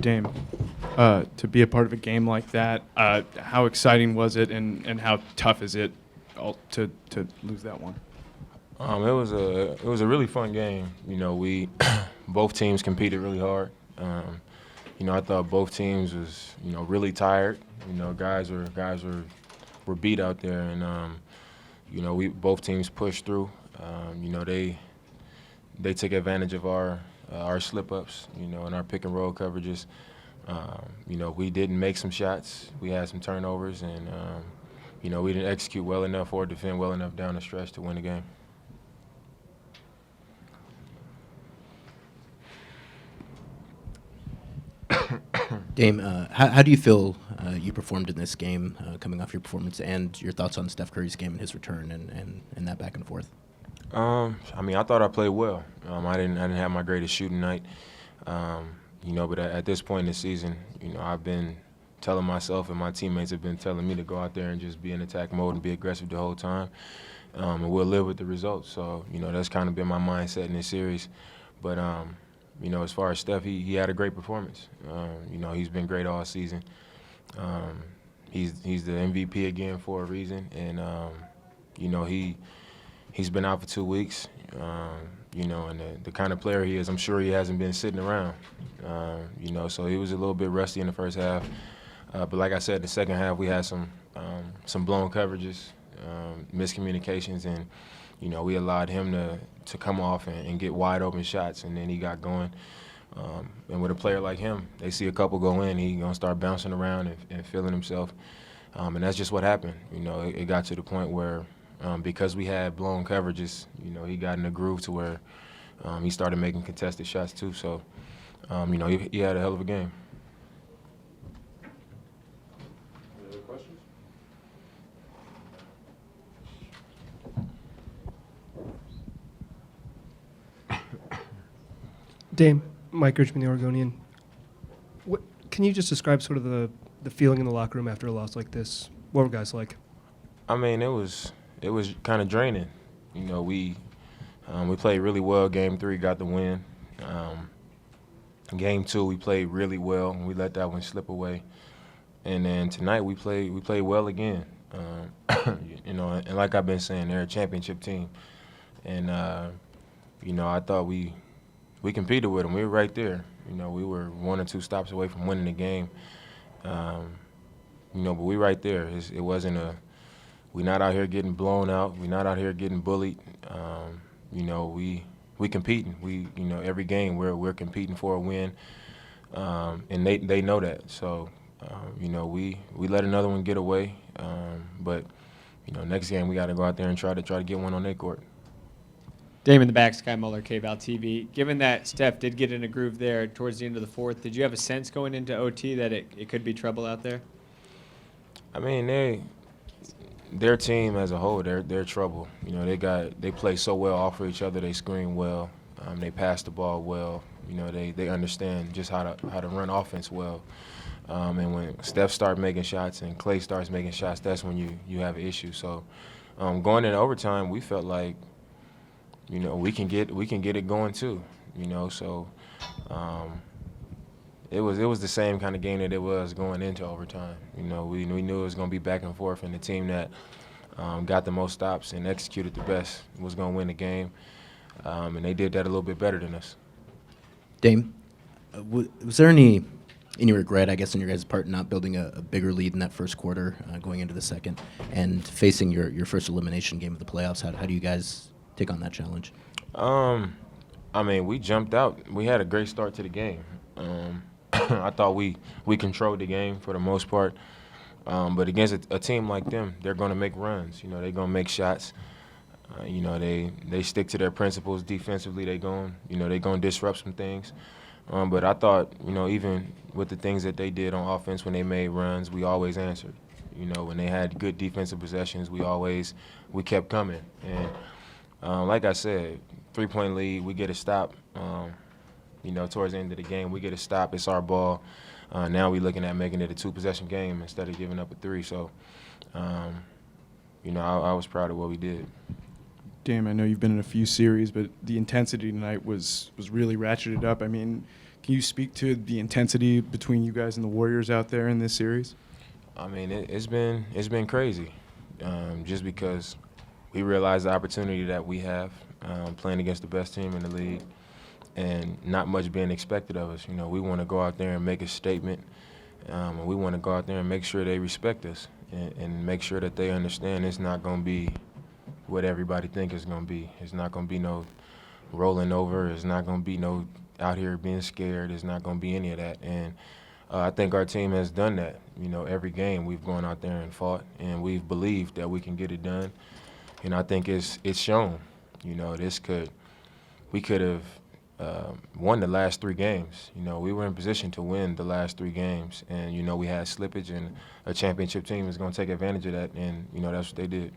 Dame, to be a part of a game like that, how exciting was it, and how tough is it to lose that one? It was a really fun game. We both teams competed really hard. I thought both teams was really tired. Guys were beat out there, and we both teams pushed through. They took advantage of our slip ups, and our pick and roll coverages. We didn't make some shots. We had some turnovers, and we didn't execute well enough or defend well enough down the stretch to win the game. Dame, how do you feel you performed in this game, coming off your performance, and your thoughts on Steph Curry's game and his return and that back and forth? I thought I played well. I didn't have my greatest shooting night. But at this point in the season, I've been telling myself, and my teammates have been telling me, to go out there and just be in attack mode and be aggressive the whole time. And we'll live with the results. So, that's kind of been my mindset in this series. But as far as Steph, he had a great performance. He's been great all season. He's the MVP again for a reason, and he's been out for 2 weeks. And the kind of player he is, I'm sure he hasn't been sitting around. So he was a little bit rusty in the first half. But like I said, the second half we had some blown coverages, miscommunications, and we allowed him to come off and get wide open shots, and then he got going. And with a player like him, they see a couple go in, he's gonna start bouncing around and feeling himself. And that's just what happened. It got to the point where because we had blown coverages, he got in a groove to where he started making contested shots too. So, he had a hell of a game. Any other questions? Dame, Mike Richmond, the Oregonian. Can you just describe sort of the feeling in the locker room after a loss like this? What were guys like? It was kind of draining. We played really well. Game 3 got the win. Game 2 we played really well, and we let that one slip away. And then tonight we played well again. And like I've been saying, they're a championship team. And I thought we competed with them. We were right there. We were 1 or 2 stops away from winning the game. But we right there. It wasn't we're not out here getting blown out. We're not out here getting bullied. We competing. Every game we're competing for a win, and they know that. So, we let another one get away. But next game we got to go out there and try to get one on their court. Dame in the back, Sky Muller, KVAL TV. Given that Steph did get in a groove there towards the end of the fourth, did you have a sense going into OT that it could be trouble out there? Their team as a whole, they're trouble. They play so well off of each other. They screen well. They pass the ball well. They understand just how to run offense well. And when Steph starts making shots and Klay starts making shots, that's when you have an issue. So going into overtime, we felt like we can get it going too. So it was the same kind of game that it was going into overtime. We knew it was going to be back and forth, and the team that got the most stops and executed the best was going to win the game. And they did that a little bit better than us. Dame, was there any regret, I guess, on your guys' part not building a bigger lead in that first quarter, going into the second, and facing your first elimination game of the playoffs? How do you guys take on that challenge? We jumped out. We had a great start to the game. I thought we controlled the game for the most part. But against a team like them, they're going to make runs. They're going to make shots. They stick to their principles defensively. They're going to disrupt some things. But I thought, even with the things that they did on offense when they made runs, we always answered. When they had good defensive possessions, we kept coming. And like I said, 3-point lead, we get a stop. Towards the end of the game, we get a stop. It's our ball. Now we're looking at making it a 2-possession game instead of giving up a 3. So, I was proud of what we did. Dame, I know you've been in a few series, but the intensity tonight was really ratcheted up. Can Can you speak to the intensity between you guys and the Warriors out there in this series? I mean, it's been crazy, just because we realize the opportunity that we have playing against the best team in the league, and not much being expected of us. You know, we want to go out there and make a statement, and we want to go out there and make sure they respect us, and make sure that they understand it's not going to be what everybody think it's going to be. It's not going to be no rolling over. It's not going to be no out here being scared. It's not going to be any of that. And I think our team has done that. You know, every game we've gone out there and fought, and we've believed that we can get it done. And I think it's shown. You know, we could have won the last 3 games. You know, we were in position to win the last 3 games, and you know we had slippage, and a championship team is going to take advantage of that, and you know that's what they did.